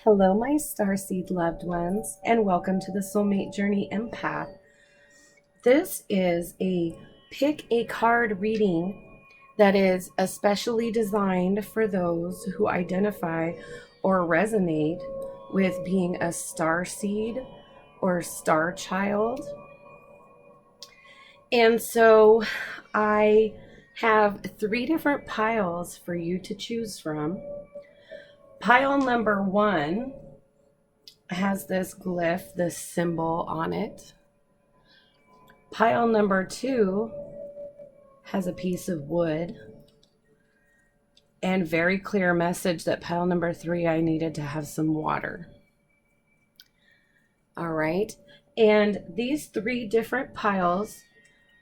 Hello, my Starseed loved ones, and welcome to the Soulmate Journey Empath. This is a pick a card reading that is especially designed for those who identify or resonate with being a starseed or star child. And so I have 3 different piles for you to choose from. Pile number 1 has this glyph, this symbol on it. Pile number 2 has a piece of wood and very clear message that pile number 3, I needed to have some water. All right. And these 3 different piles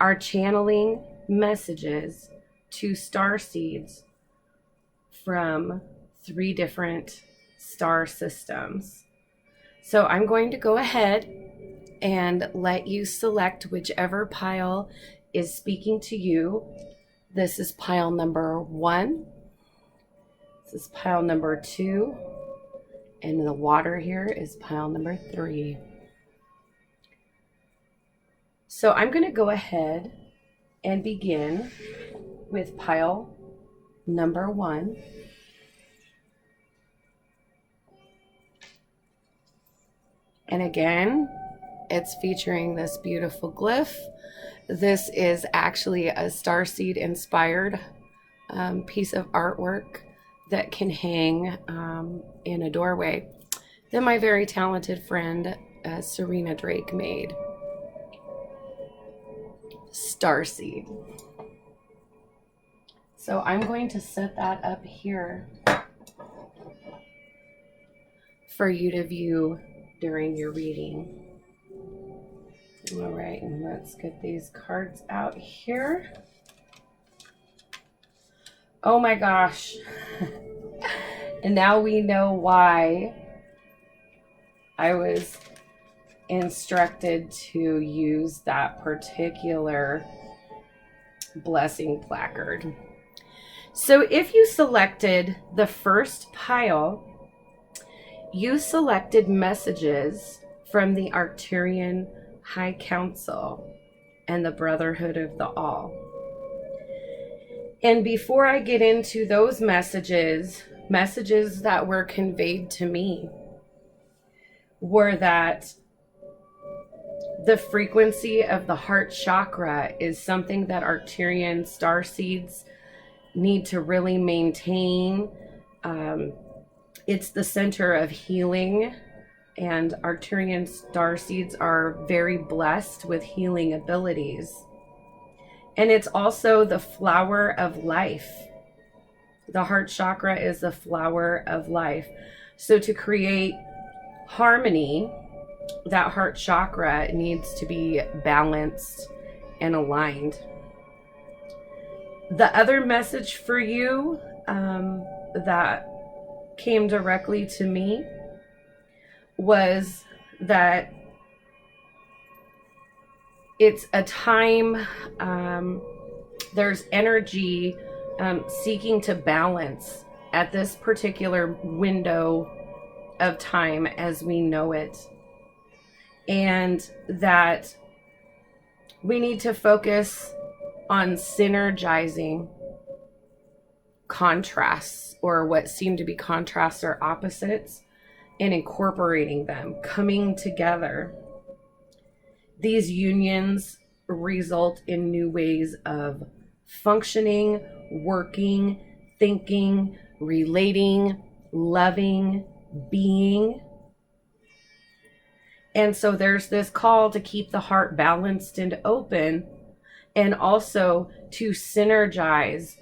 are channeling messages to starseeds from 3 different star systems. So I'm going to go ahead and let you select whichever pile is speaking to you. This is pile number 1. This is pile number 2. And the water here is pile number 3. So I'm going to go ahead and begin with pile number 1. And again, it's featuring this beautiful glyph. This is actually a Starseed inspired piece of artwork that can hang in a doorway that my very talented friend Serena Drake made. Starseed. So I'm going to set that up here for you to view during your reading. All right, and let's get these cards out here. Oh my gosh. And now we know why I was instructed to use that particular blessing placard. So if you selected the first pile, you selected messages from the Arcturian High Council and the Brotherhood of the All. And before I get into those messages that were conveyed to me were that the frequency of the heart chakra is something that Arcturian starseeds need to really maintain. It's the center of healing, and Arcturian starseeds are very blessed with healing abilities. And it's also the flower of life. The heart chakra is the flower of life. So to create harmony, that heart chakra needs to be balanced and aligned. The other message for you that came directly to me was that it's a time, there's energy seeking to balance at this particular window of time as we know it. And that we need to focus on synergizing contrasts, or what seem to be contrasts or opposites, and incorporating them, coming together. These unions result in new ways of functioning, working, thinking, relating, loving, being. And so there's this call to keep the heart balanced and open, and also to synergize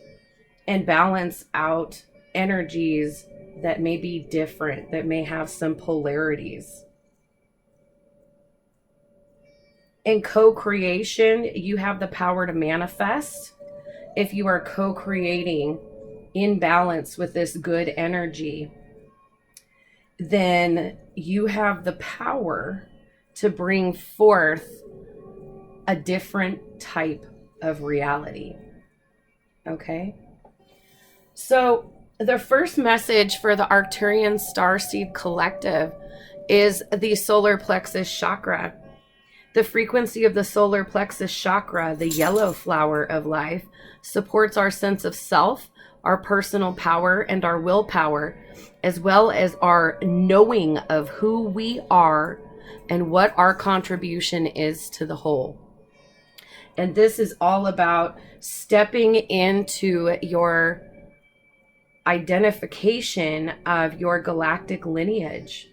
and balance out energies that may be different, that may have some polarities. In co-creation, you have the power to manifest. If you are co-creating in balance with this good energy, then you have the power to bring forth a different type of reality. Okay? So The first message for the Arcturian Starseed Collective is the solar plexus chakra. The frequency of the solar plexus chakra, the yellow flower of life, supports our sense of self, our personal power, and our willpower, as well as our knowing of who we are and what our contribution is to the whole. And this is all about stepping into your identification of your galactic lineage.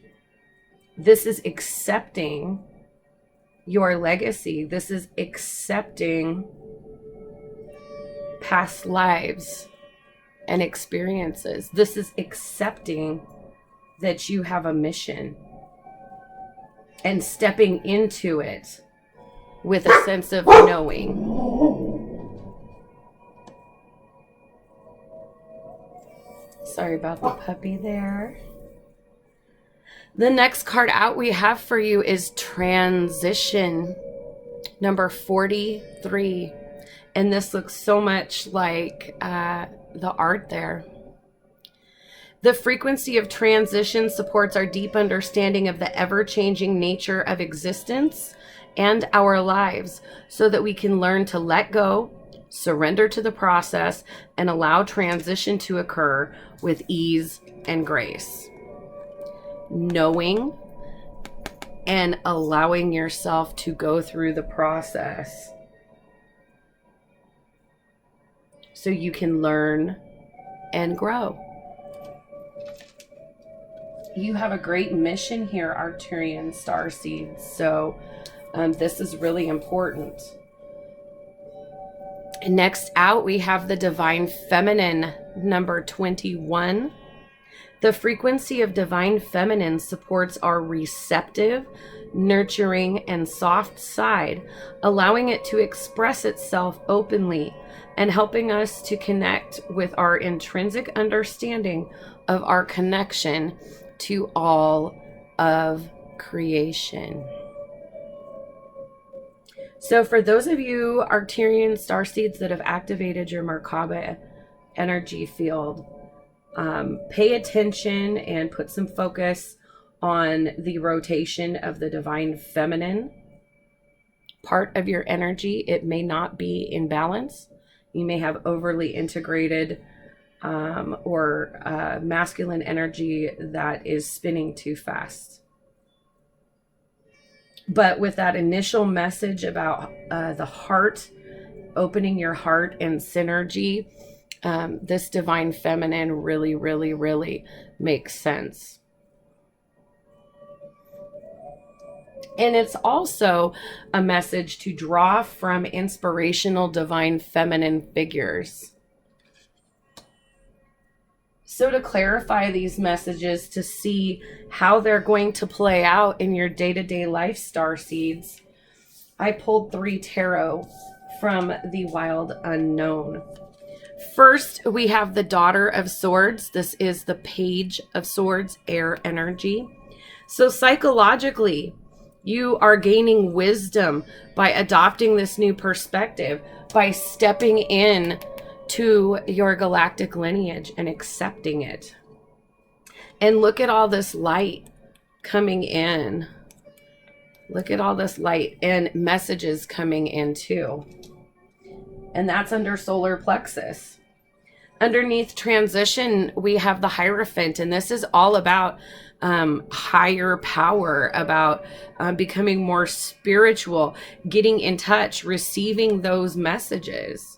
This is accepting your legacy. This is accepting past lives and experiences. This is accepting that you have a mission and stepping into it with a sense of knowing. Sorry about the puppy there. The next card out we have for you is Transition, number 43. And this looks so much like the art there. The frequency of transition supports our deep understanding of the ever-changing nature of existence and our lives, so that we can learn to let go, surrender to the process, and allow transition to occur with ease and grace. Knowing and allowing yourself to go through the process so you can learn and grow. You have a great mission here, Arcturian Starseeds. So this is really important. Next out, we have the Divine Feminine, number 21. The frequency of Divine Feminine supports our receptive, nurturing, and soft side, allowing it to express itself openly and helping us to connect with our intrinsic understanding of our connection to all of creation. So for those of you Arcturian Starseeds that have activated your Merkaba energy field, pay attention and put some focus on the rotation of the Divine Feminine part of your energy. It may not be in balance. You may have overly integrated or masculine energy that is spinning too fast. But with that initial message about the heart, opening your heart and synergy, this Divine Feminine really, really, really makes sense. And it's also a message to draw from inspirational Divine Feminine figures. So to clarify these messages, to see how they're going to play out in your day-to-day life, Starseeds, I pulled 3 tarot from the Wild Unknown. First, we have the Daughter of Swords. This is the Page of Swords, air energy. So psychologically, you are gaining wisdom by adopting this new perspective, by stepping in to your galactic lineage and accepting it. And look at all this light coming in. Look at all this light and messages coming in too. And that's under solar plexus. Underneath transition, we have the Hierophant, and this is all about higher power, about becoming more spiritual, getting in touch, receiving those messages.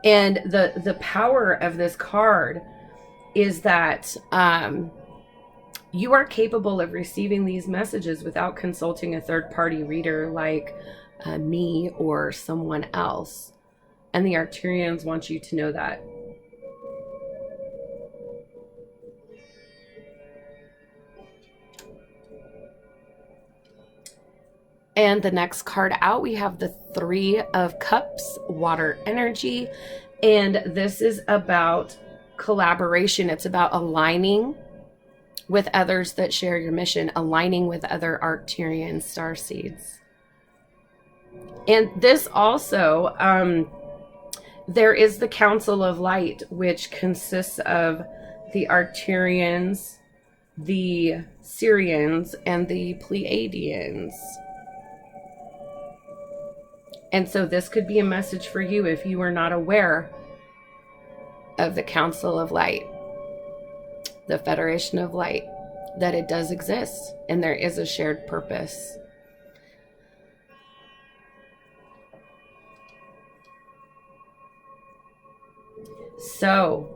And the power of this card is that you are capable of receiving these messages without consulting a third-party reader like me or someone else. And the Arcturians want you to know that. And the next card out, we have the 3 of Cups, water energy. And this is about collaboration. It's about aligning with others that share your mission, aligning with other Arcturian Starseeds. And this also There is the Council of Light, which consists of the Arcturians, the SIRIANs, and the PLEIADEANs. And so this could be a message for you if you are not aware of the Council of Light, the Federation of Light, that it does exist and there is a shared purpose. So,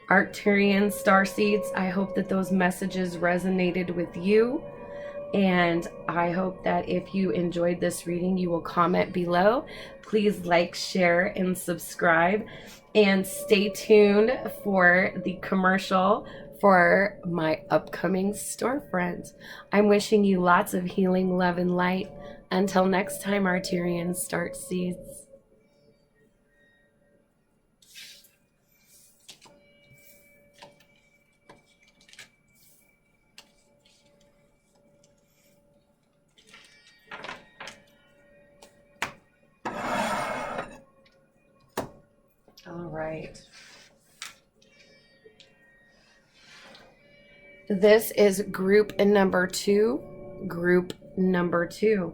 Arcturian Starseeds, I hope that those messages resonated with you. And I hope that if you enjoyed this reading, you will comment below. Please like, share, and subscribe. And stay tuned for the commercial for my upcoming storefront. I'm wishing you lots of healing, love, and light. Until next time, Arcturian Starseeds. All right. This is group number 2. Group number 2.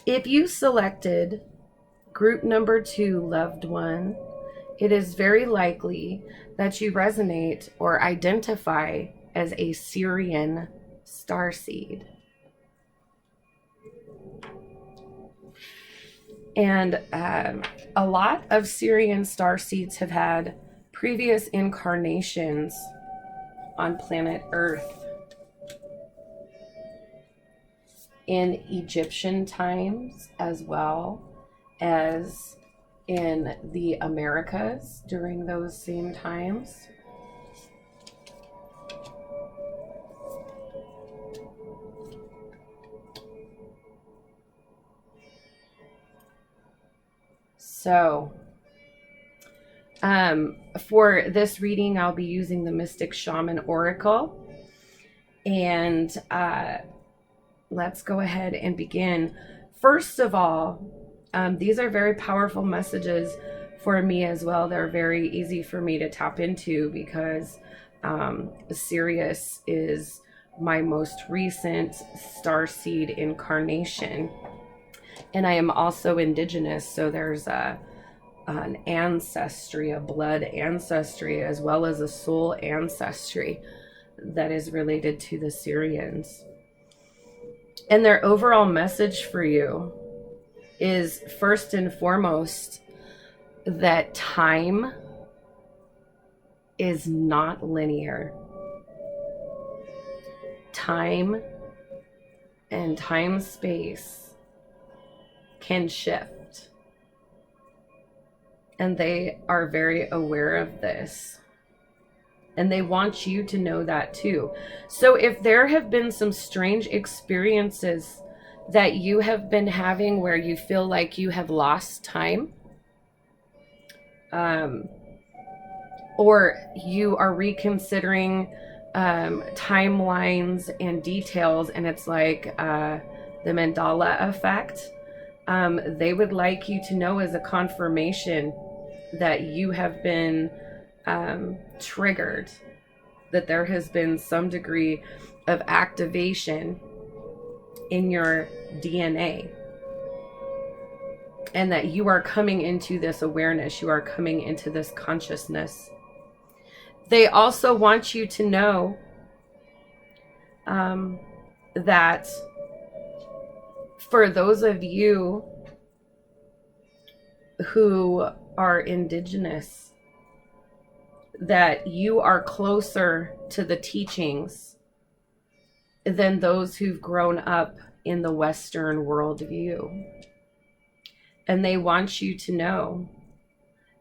If you selected group number 2, loved one, it is very likely that you resonate or identify as a SIRIAN starseed. And a lot of SIRIAN starseeds have had previous incarnations on planet Earth in Egyptian times, as well as in the Americas during those same times. So, for this reading, I'll be using the Mystic Shaman Oracle. And let's go ahead and begin. First of all, these are very powerful messages for me as well. They're very easy for me to tap into because Sirius is my most recent starseed incarnation. And I am also indigenous, so there's an ancestry, a blood ancestry, as well as a soul ancestry that is related to the SIRIANs. And their overall message for you is, first and foremost, that time is not linear. Time and time-space can shift. And they are very aware of this. And they want you to know that too. So if there have been some strange experiences that you have been having where you feel like you have lost time, or you are reconsidering timelines and details, and it's like the Mandela effect, they would like you to know as a confirmation that you have been triggered, that there has been some degree of activation in your DNA, and that you are coming into this awareness, you are coming into this consciousness. They also want you to know that for those of you who are indigenous, that you are closer to the teachings than those who've grown up in the Western worldview. And they want you to know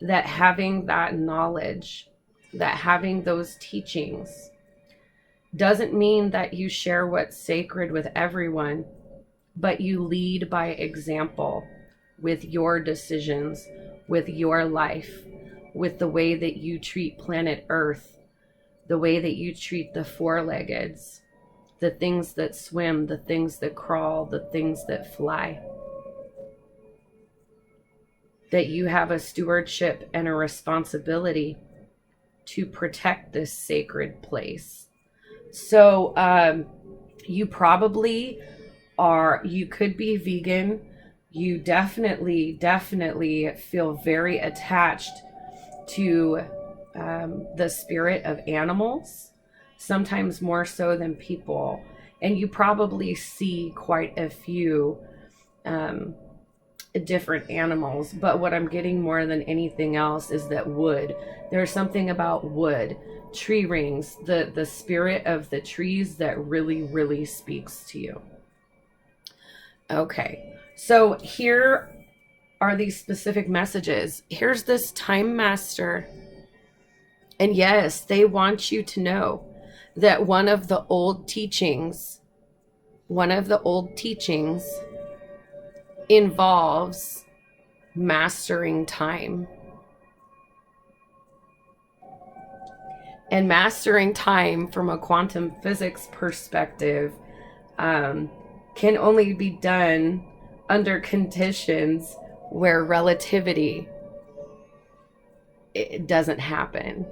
that having that knowledge, that having those teachings, doesn't mean that you share what's sacred with everyone, but you lead by example with your decisions, with your life, with the way that you treat planet Earth, the way that you treat the four-leggeds, the things that swim, the things that crawl, the things that fly. that you have a stewardship and a responsibility to protect this sacred place. So you probably are, you could be vegan. You definitely feel very attached to the spirit of animals, sometimes more so than people. And you probably see quite a few different animals. But what I'm getting more than anything else is that wood. There's something about wood, tree rings, the spirit of the trees that really speaks to you. Okay, so here are these specific messages. Here's this time master. And yes, they want you to know that one of the old teachings involves mastering time. And mastering time from a quantum physics perspective can only be done under conditions where relativity, it doesn't happen.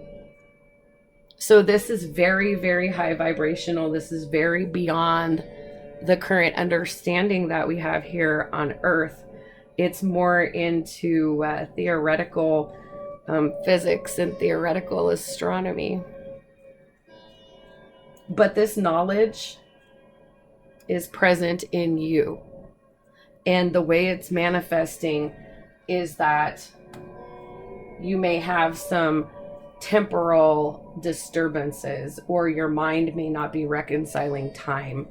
So this is very high vibrational. This is very beyond the current understanding that we have here on Earth. It's more into theoretical physics and theoretical astronomy. But this knowledge is present in you. And the way it's manifesting is that you may have some temporal disturbances, or your mind may not be reconciling time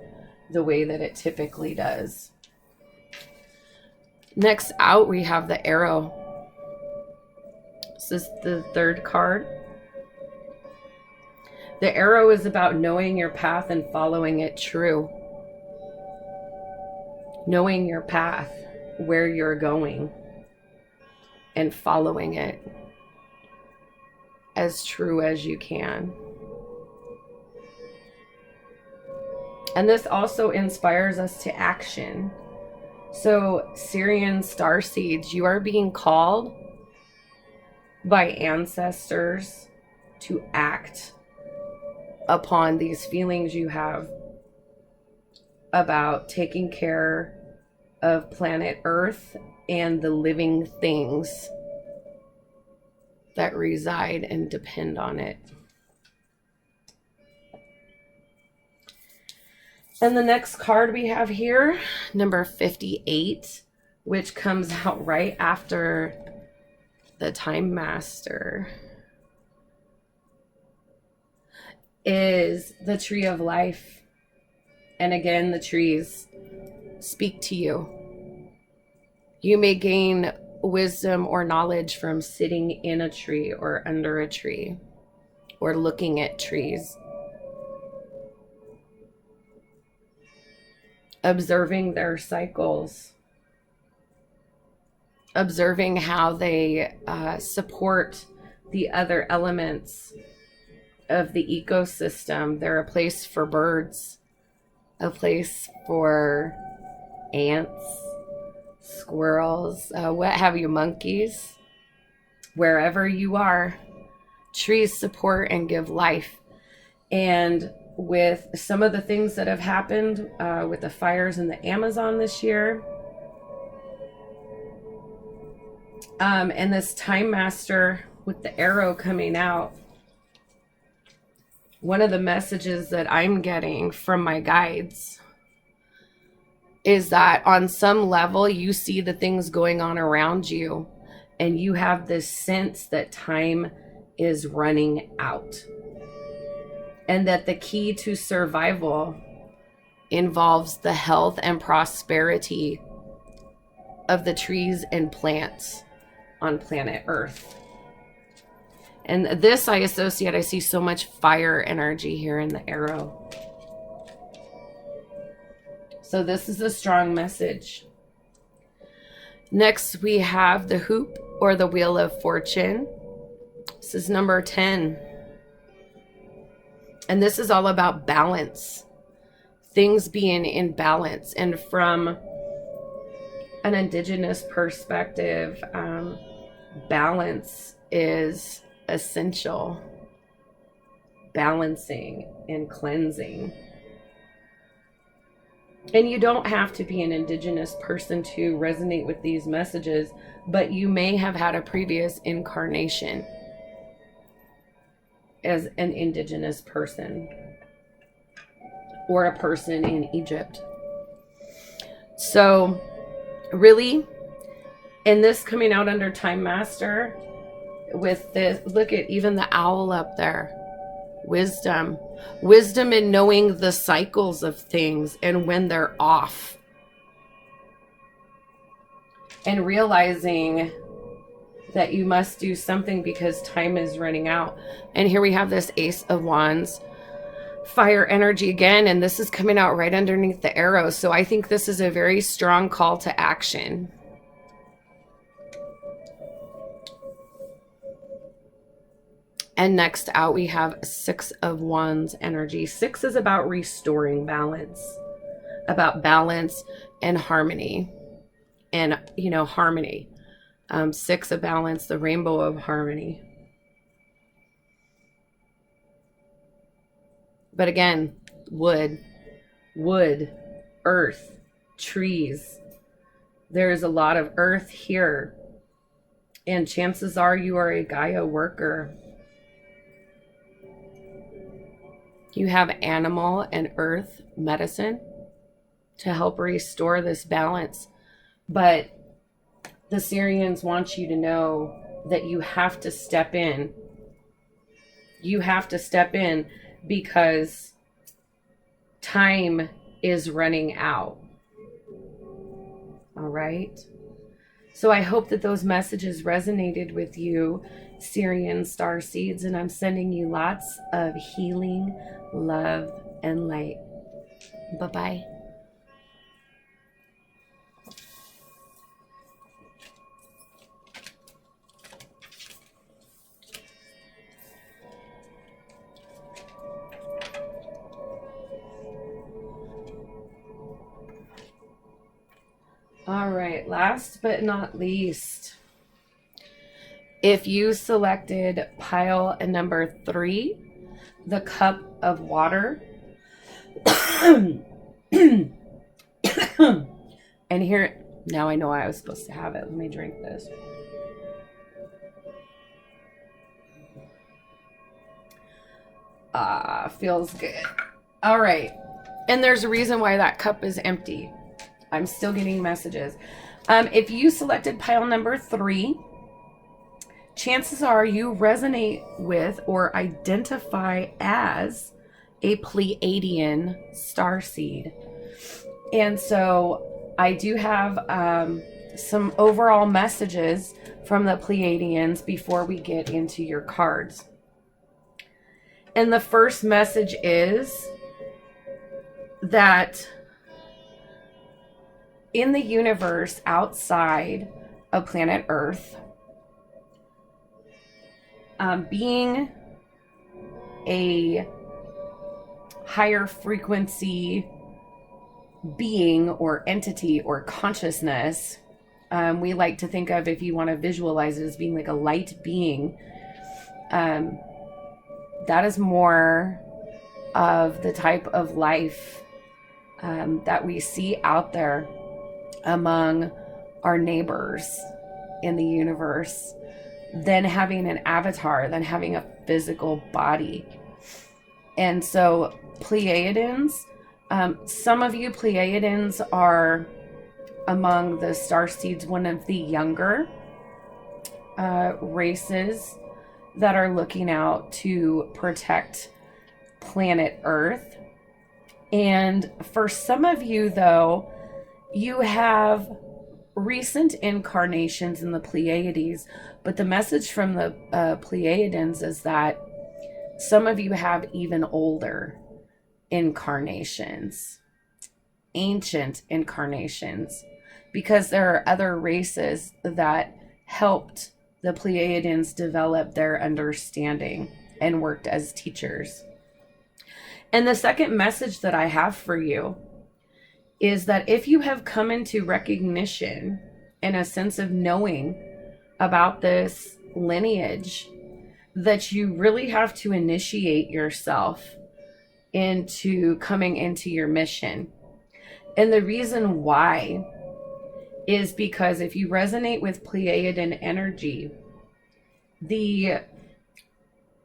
the way that it typically does. Next out, we have the arrow. This is the third card. The arrow is about knowing your path and following it true. Knowing your path, where you're going, and following it as true as you can. And this also inspires us to action. So, SIRIAN Starseeds, you are being called by ancestors to act upon these feelings you have about taking care of planet Earth and the living things that reside and depend on it. And the next card we have here, number 58, which comes out right after the Time Master, is the Tree of Life. And again, the trees speak to you. You may gain wisdom or knowledge from sitting in a tree or under a tree or looking at trees. Observing their cycles. Observing how they support the other elements of the ecosystem. They're a place for birds, a place for ants, squirrels, what have you, monkeys. Wherever you are, trees support and give life. And with some of the things that have happened with the fires in the Amazon this year, and this Time Master with the arrow coming out, one of the messages that I'm getting from my guides is that on some level you see the things going on around you and you have this sense that time is running out, and that the key to survival involves the health and prosperity of the trees and plants on planet Earth. And this I associate, I see so much fire energy here in the arrow. So this is a strong message. Next, we have the hoop or the wheel of fortune. This is number 10. And this is all about balance. Things being in balance. And from an indigenous perspective, balance is essential. Balancing and cleansing. And you don't have to be an indigenous person to resonate with these messages, but you may have had a previous incarnation as an indigenous person or a person in Egypt. So really, and this coming out under Time Master with this, look at even the owl up there. Wisdom. Wisdom in knowing the cycles of things and when they're off. And realizing that you must do something because time is running out. And here we have this Ace of Wands. Fire energy again, and this is coming out right underneath the arrow. So I think this is a very strong call to action. And next out, we have Six of Wands energy. 6 is about restoring balance, about balance and harmony. And, you know, harmony. 6 of balance, the rainbow of harmony. But again, wood, earth, trees. There's a lot of earth here. And chances are you are a Gaia worker. You have animal and earth medicine to help restore this balance. But the Sirians want you to know that you have to step in. You have to step in because time is running out. All right. So I hope that those messages resonated with you, Sirian Starseeds, and I'm sending you lots of healing, love, and light. Bye-bye. All right, last but not least, if you selected pile number 3, the cup of water, and here, now I know I was supposed to have it. Let me drink this. Feels good. All right, and there's a reason why that cup is empty. I'm still getting messages. If you selected pile number 3, chances are you resonate with or identify as a Pleiadian starseed. And so I do have some overall messages from the Pleiadians before we get into your cards. And the first message is that in the universe outside of planet Earth, being a higher frequency being or entity or consciousness, we like to think of, if you want to visualize it, as being like a light being. That is more of the type of life that we see out there among our neighbors in the universe, than having an avatar, than having a physical body. And so Pleiadians, some of you Pleiadians are among the Starseeds, one of the younger races that are looking out to protect planet Earth. And for some of you, though, you have recent incarnations in the Pleiades, but the message from the Pleiadians is that some of you have even older incarnations, ancient incarnations, because there are other races that helped the Pleiadians develop their understanding and worked as teachers. And the second message that I have for you is that if you have come into recognition and a sense of knowing about this lineage, that you really have to initiate yourself into coming into your mission. And the reason why is because if you resonate with Pleiadian energy, the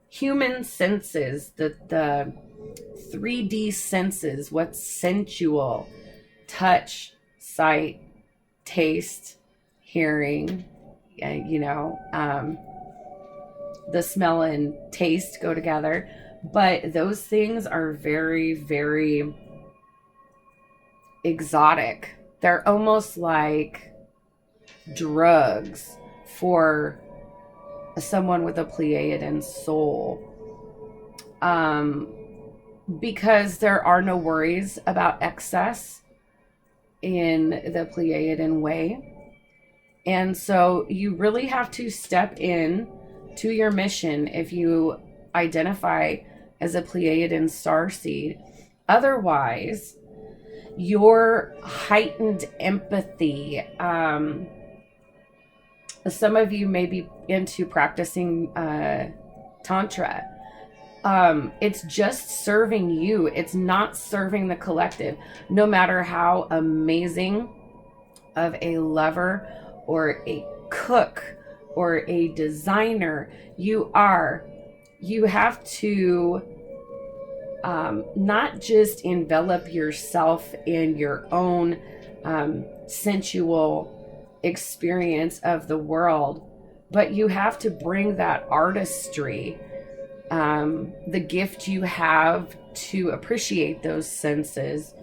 human senses, the 3D senses, what's sensual, touch, sight, taste, hearing, the smell and taste go together. But those things are very, very exotic. They're almost like drugs for someone with a Pleiadian soul. Because there are no worries about excess in the Pleiadian way. And so you really have to step in to your mission if you identify as a Pleiadian starseed. Otherwise, your heightened empathy, some of you may be into practicing Tantra. It's just serving you. It's not serving the collective. No matter how amazing of a lover or a cook or a designer you are, you have to not just envelop yourself in your own sensual experience of the world, but you have to bring that artistry, the gift you have to appreciate those senses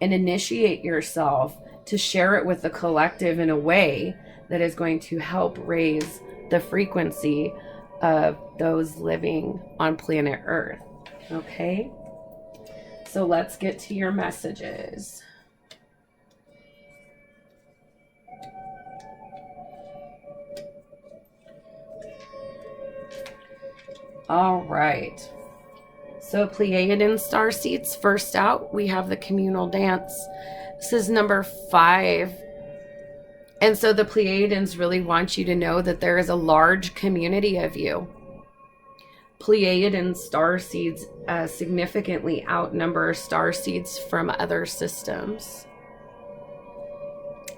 and initiate yourself to share it with the collective in a way that is going to help raise the frequency of those living on planet Earth. Okay? So let's get to your messages. All right. So Pleiadian Starseeds, first out, we have the communal dance. This is number 5. And so the Pleiadians really want you to know that there is a large community of you. Pleiadian starseeds significantly outnumber starseeds from other systems.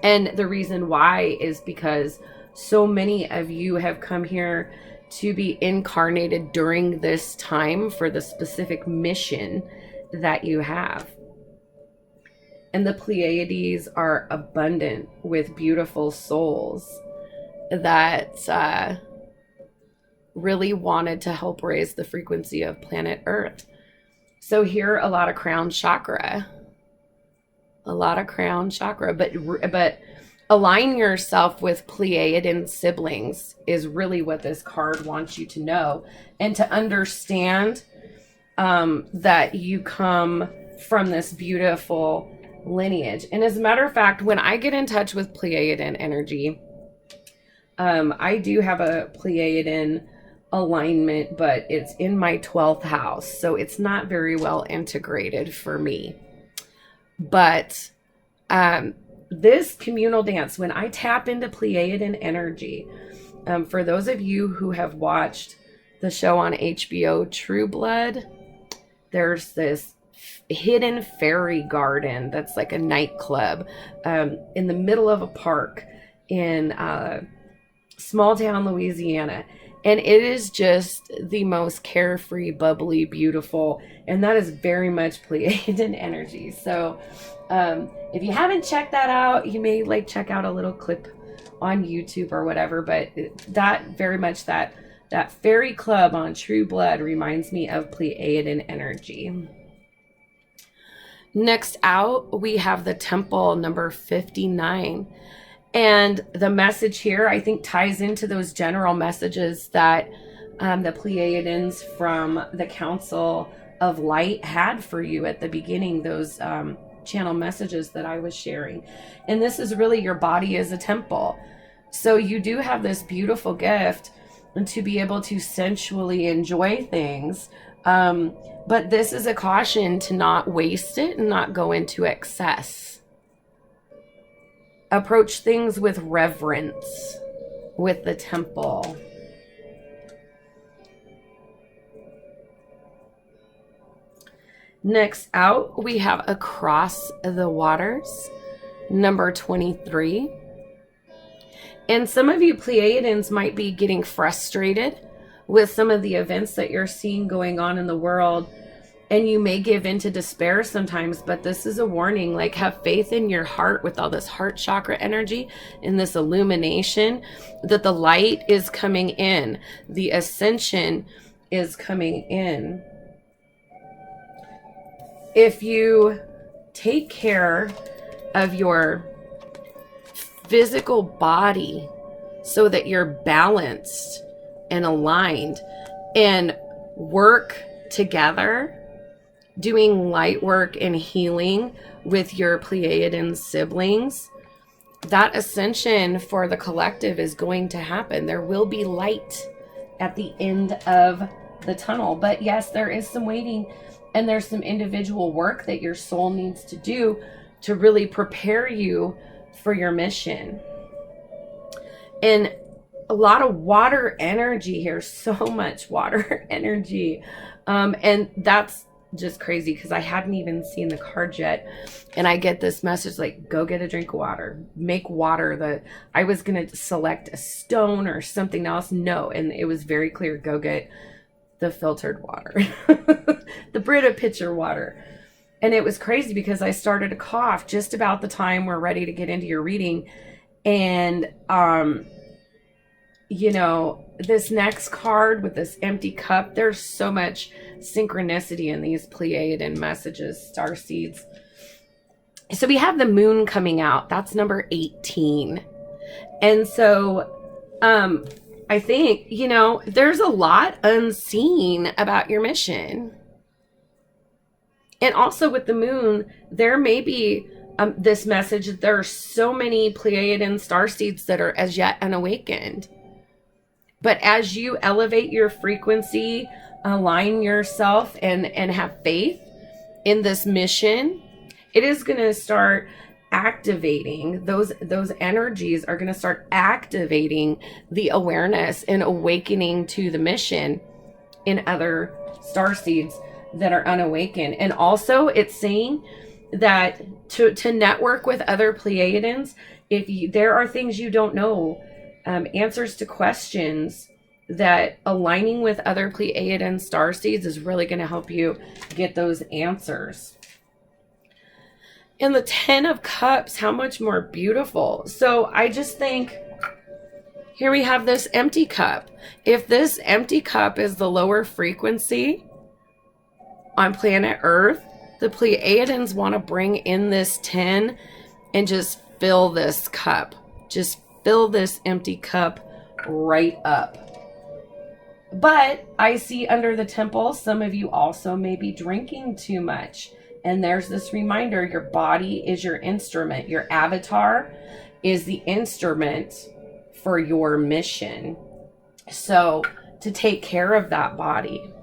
And the reason why is because so many of you have come here to be incarnated during this time for the specific mission that you have. And the Pleiades are abundant with beautiful souls that really wanted to help raise the frequency of planet Earth. So here, a lot of crown chakra. But align yourself with Pleiadian siblings is really what this card wants you to know, and to understand that you come from this beautiful lineage. And as a matter of fact, when I get in touch with Pleiadian energy, I do have a Pleiadian alignment, but it's in my 12th house, so it's not very well integrated for me. But this communal dance, when I tap into Pleiadian energy, for those of you who have watched the show on HBO True Blood, there's this hidden fairy garden that's like a nightclub in the middle of a park in small town Louisiana, and it is just the most carefree, bubbly, beautiful, and that is very much Pleiadian energy. So if you haven't checked that out, you may like check out a little clip on YouTube or whatever, but that very much that fairy club on True Blood reminds me of Pleiadian energy. Next out, we have the temple, number 59. And the message here, I think, ties into those general messages that the Pleiadians from the Council of Light had for you at the beginning, those channel messages that I was sharing. And this is really your body as a temple. So you do have this beautiful gift to be able to sensually enjoy things But this is a caution to not waste it and not go into excess. Approach things with reverence with the temple. Next out, we have Across the Waters, number 23. And some of you Pleiadians might be getting frustrated with some of the events that you're seeing going on in the world. And you may give into despair sometimes, but this is a warning. Like, have faith in your heart with all this heart chakra energy and this illumination that the light is coming in. The ascension is coming in. If you take care of your physical body so that you're balanced and aligned and work together, doing light work and healing with your Pleiadian siblings, that ascension for the collective is going to happen. There will be light at the end of the tunnel. But yes, there is some waiting, and there's some individual work that your soul needs to do to really prepare you for your mission. And a lot of water energy here, so much water energy. And that's just crazy because I hadn't even seen the cards yet. And I get this message like, go get a drink of water, make water. I was going to select a stone or something else. No. And it was very clear, go get the filtered water, the Brita pitcher water. And it was crazy because I started to cough just about the time we're ready to get into your reading. And, you know, this next card with this empty cup, there's so much synchronicity in these Pleiadian messages, Starseeds. So we have the moon coming out. That's number 18. And so, I think, you know, there's a lot unseen about your mission. And also with the moon, there may be this message that there are so many Pleiadian starseeds that are as yet unawakened. But as you elevate your frequency, align yourself and have faith in this mission, it is going to start activating those energies are going to start activating the awareness and awakening to the mission in other starseeds that are unawakened. And also it's saying that to network with other Pleiadians, there are things you don't know, answers to questions, that aligning with other Pleiadian starseeds is really going to help you get those answers. And the 10 of Cups, how much more beautiful. So I just think, here we have this empty cup. If this empty cup is the lower frequency on planet Earth, the Pleiadians want to bring in this 10 and just fill this cup. Just fill this empty cup right up. But I see under the temple, some of you also may be drinking too much. And there's this reminder, your body is your instrument. Your avatar is the instrument for your mission. So to take care of that body.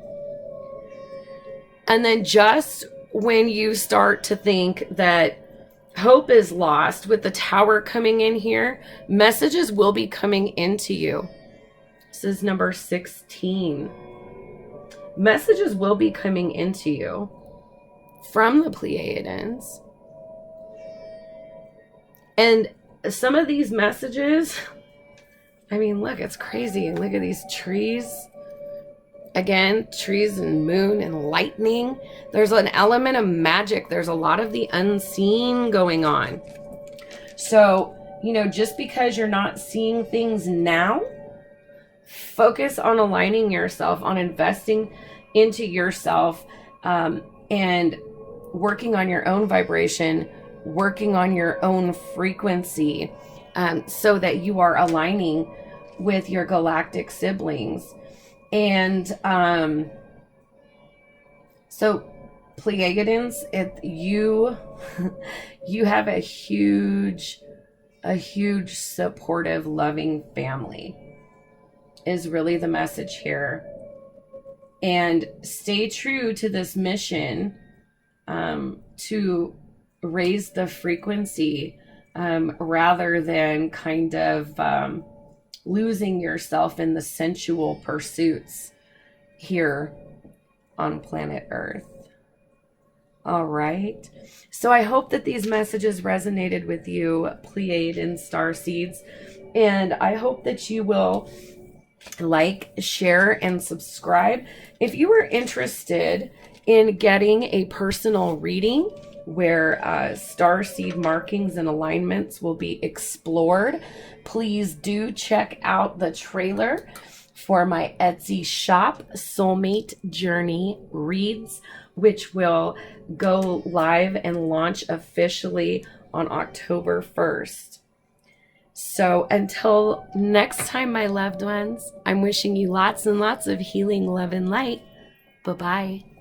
And then just when you start to think that hope is lost with the Tower coming in here, messages will be coming into you. This is number 16. Messages will be coming into you from the Pleiadians. And some of these messages, I mean, look, it's crazy. Look at these trees. Again, trees and moon and lightning. There's an element of magic. There's a lot of the unseen going on. So, you know, just because you're not seeing things now, focus on aligning yourself, on investing into yourself, and working on your own vibration, working on your own frequency, so that you are aligning with your galactic siblings. And so Pleiadians, you have a huge supportive, loving family is really the message here. and stay true to this mission to raise the frequency rather than kind of losing yourself in the sensual pursuits here on planet Earth. All right. So I hope that these messages resonated with you, Pleiad and Starseeds. And I hope that you will like, share, and subscribe. If you are interested in getting a personal reading where starseed markings and alignments will be explored, please do check out the trailer for my Etsy shop, Soulmate Journey Reads, which will go live and launch officially on October 1st. So until next time, my loved ones, I'm wishing you lots and lots of healing, love, and light. Bye-bye.